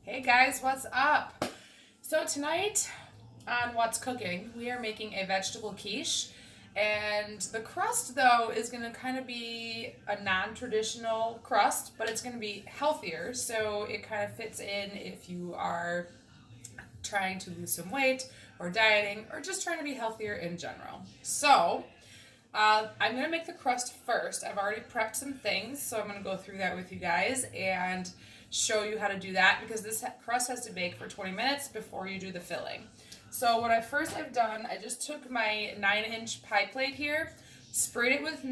Hey guys, what's up? So tonight on What's Cooking, we are making a vegetable quiche. And the crust though is going to kind of be a non-traditional crust, but it's going to be healthier. So it kind of fits in if you are trying to lose some weight or dieting or just trying to be healthier in general. So I'm going to make the crust first. I've already prepped some things, so I'm going to go through that with you guys and show you how to do that because this crust has to bake for 20 minutes before you do the filling. So what I've done, I just took my 9-inch pie plate here, sprayed it with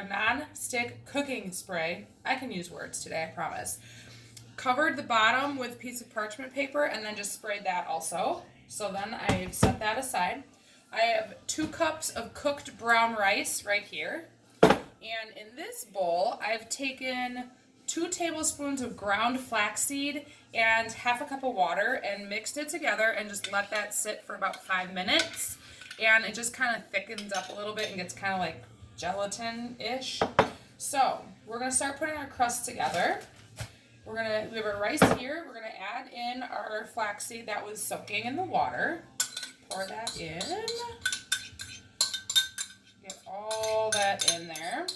non-stick cooking spray. I can use words today, I promise. Covered the bottom with a piece of parchment paper and then just sprayed that also. So then I've set that aside. I have 2 cups of cooked brown rice right here. And in this bowl, I've taken 2 tablespoons of ground flaxseed and half a cup of water and mixed it together and just let that sit for about 5 minutes. And it just kind of thickens up a little bit and gets kind of like gelatin-ish. So we're going to start putting our crust together. We have our rice here. We're going to add in our flaxseed that was soaking in the water. Pour that in. Get all that in there.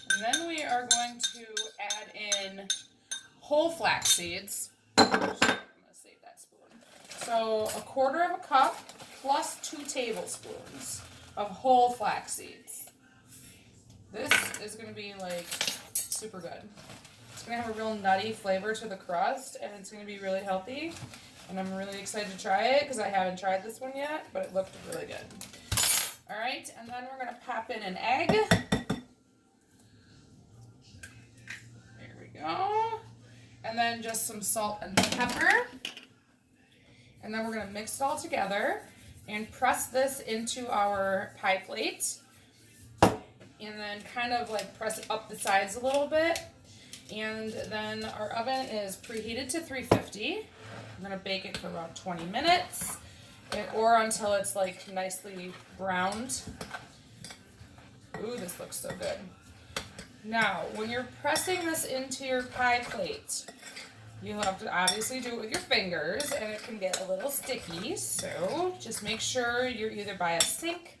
And then we are going to add in whole flax seeds. I'm going to save that spoon. So 1/4 cup plus 2 tablespoons of whole flax seeds. This is going to be like super good. It's going to have a real nutty flavor to the crust and it's going to be really healthy. And I'm really excited to try it because I haven't tried this one yet, but it looked really good. All right, and then we're going to pop in an egg. There we go. And then just some salt and pepper. And then we're going to mix it all together and press this into our pie plate. And then kind of like press it up the sides a little bit. And then our oven is preheated to 350. I'm going to bake it for about 20 minutes or until it's like nicely browned. Ooh, this looks so good. Now, when you're pressing this into your pie plate, you have to obviously do it with your fingers and it can get a little sticky. So just make sure you're either by a sink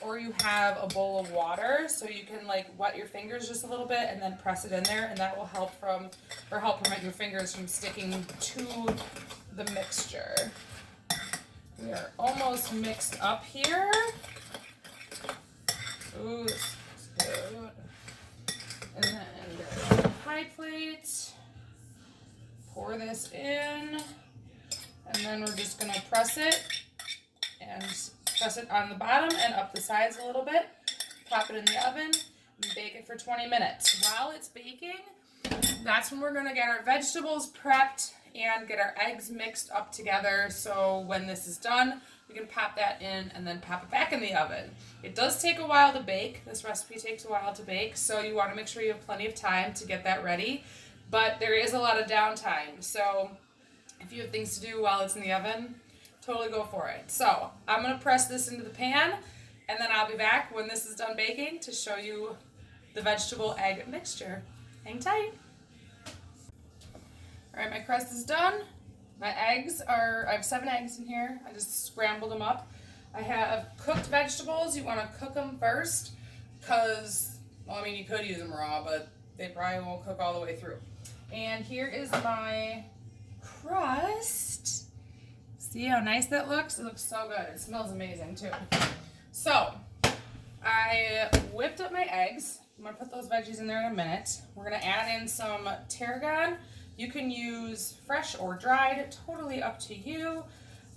or you have a bowl of water so you can like wet your fingers just a little bit and then press it in there, and that will help prevent your fingers from sticking to the mixture. We are almost mixed up here. Ooh, this is good. And then get a pie plate. Pour this in. And then we're just going to press it on the bottom and up the sides a little bit. Pop it in the oven and bake it for 20 minutes. While it's baking, that's when we're going to get our vegetables prepped and get our eggs mixed up together. So when this is done, we can pop that in and then pop it back in the oven. It does take a while to bake. This recipe takes a while to bake, so you want to make sure you have plenty of time to get that ready. But there is a lot of downtime. So if you have things to do while it's in the oven, totally go for it. So I'm going to press this into the pan, and then I'll be back when this is done baking to show you the vegetable egg mixture. Hang tight. All right, my crust is done. My eggs I have 7 eggs in here. I just scrambled them up. I have cooked vegetables. You want to cook them first because, well, I mean, you could use them raw, but they probably won't cook all the way through. And here is my crust. See how nice that looks? It looks so good. It smells amazing too. So, I whipped up my eggs. I'm going to put those veggies in there in a minute. We're going to add in some tarragon. You can use fresh or dried, totally up to you.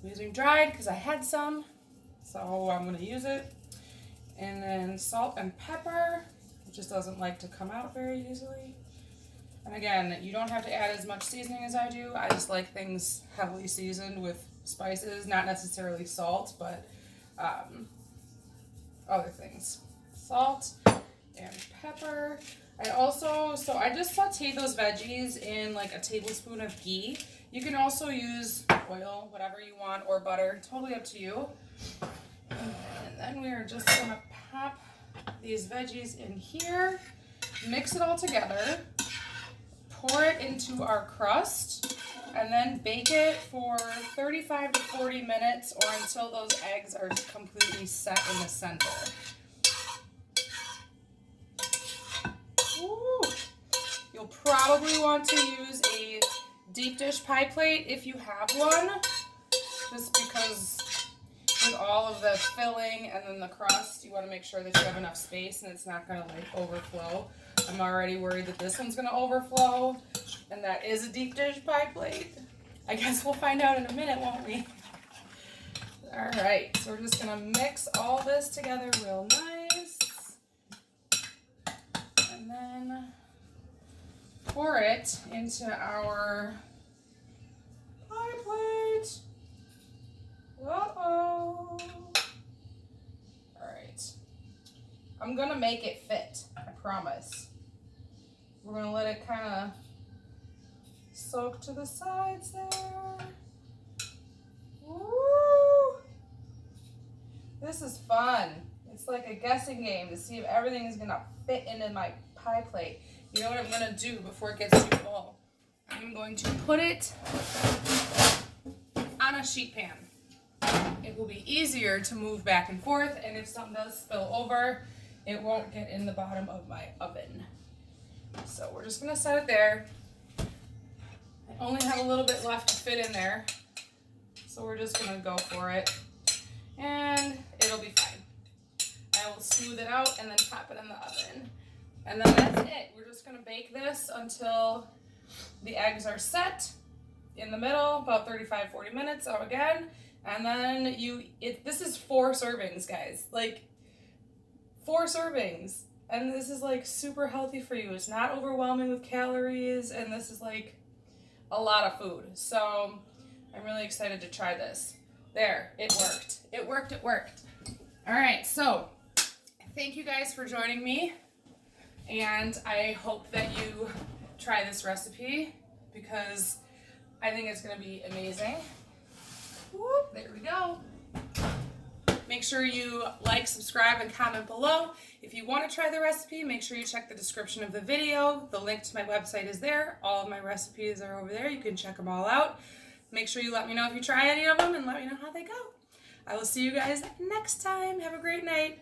I'm using dried because I had some, so I'm going to use it. And then salt and pepper. It just doesn't like to come out very easily. And again, you don't have to add as much seasoning as I do. I just like things heavily seasoned with spices, not necessarily salt, but other things. Salt and pepper. I just sauteed those veggies in like a tablespoon of ghee. You can also use oil, whatever you want, or butter, totally up to you. And then we are just gonna pop these veggies in here, mix it all together, pour it into our crust and then bake it for 35 to 40 minutes or until those eggs are completely set in the center. Ooh. You'll probably want to use a deep dish pie plate if you have one, just because with all of the filling and then the crust, you want to make sure that you have enough space and it's not going to like overflow. I'm already worried that this one's going to overflow, and that is a deep dish pie plate. I guess we'll find out in a minute, won't we? All right, so we're just going to mix all this together real nice. And then pour it into our pie plate. Uh-oh. All right. I'm going to make it fit, I promise. We're going to let it kind of soak to the sides there. Woo! This is fun. It's like a guessing game to see if everything is going to fit into my pie plate. You know what I'm going to do before it gets too full? I'm going to put it on a sheet pan. It will be easier to move back and forth, and if something does spill over, it won't get in the bottom of my oven. So we're just going to set it there. I only have a little bit left to fit in there, so we're just going to go for it, and it'll be fine. I will smooth it out and then pop it in the oven. And then that's it. We're just going to bake this until the eggs are set in the middle, about 35-40 minutes. So again, and then this is 4 servings, guys. Like 4 servings. And this is like super healthy for you. It's not overwhelming with calories, and this is like a lot of food. So I'm really excited to try this. There, it worked. It worked, it worked. All right, so thank you guys for joining me. And I hope that you try this recipe because I think it's going to be amazing. Whoop, there we go. Make sure you like, subscribe, and comment below. If you want to try the recipe, make sure you check the description of the video. The link to my website is there. All of my recipes are over there. You can check them all out. Make sure you let me know if you try any of them and let me know how they go. I will see you guys next time. Have a great night.